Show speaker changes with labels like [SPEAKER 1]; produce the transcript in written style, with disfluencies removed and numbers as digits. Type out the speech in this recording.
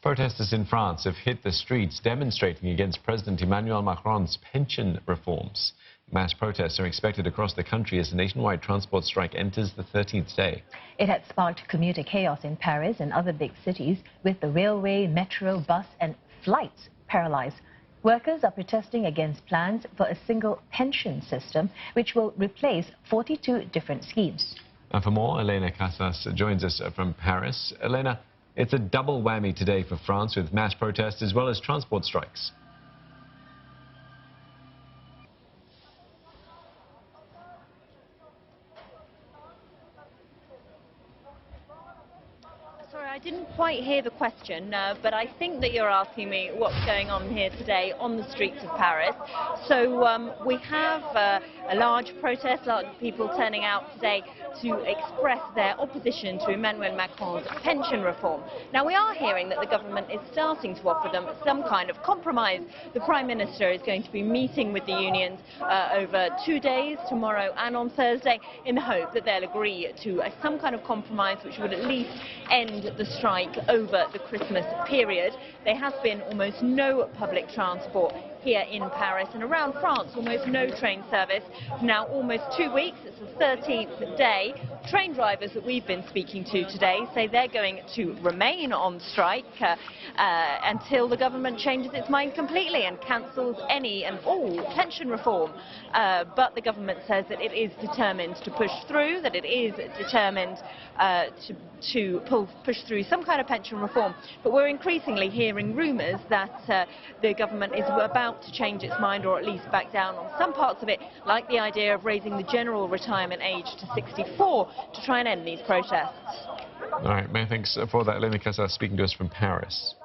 [SPEAKER 1] Protesters in France have hit the streets demonstrating against President Emmanuel Macron's pension reforms. Mass protests are expected across the country as the nationwide transport strike enters the 13th day.
[SPEAKER 2] It had sparked commuter chaos in Paris and other big cities, with the railway, metro, bus and flights paralyzed. Workers are protesting against plans for a single pension system, which will replace 42 different schemes.
[SPEAKER 1] And for more, Elena Casas joins us from Paris. Elena, it's a double whammy today for France, with mass protests as well as transport strikes.
[SPEAKER 3] Sorry, I didn't quite hear the question, but I think that you're asking me what's going on here today on the streets of Paris. So we have a large protest, a lot of people turning out today to express their opposition to Emmanuel Macron's pension reform. Now, we are hearing that the government is starting to offer them some kind of compromise. The Prime Minister is going to be meeting with the unions over 2 days, tomorrow and on Thursday, in the hope that they'll agree to some kind of compromise which would at least end the strike over the Christmas period. There has been almost no public transport here in Paris, and around France almost no train service. Now almost 2 weeks, it's the 13th day. Train drivers that we've been speaking to today say they're going to remain on strike until the government changes its mind completely and cancels any and all pension reform. But the government says that it is determined to push through, that it is determined to push through some kind of pension reform. But we're increasingly hearing rumours that the government is about to change its mind, or at least back down on some parts of it, like the idea of raising the general retirement age to 64 to try and end these protests.
[SPEAKER 1] All right, many thanks for that. Elena Casas speaking to us from Paris.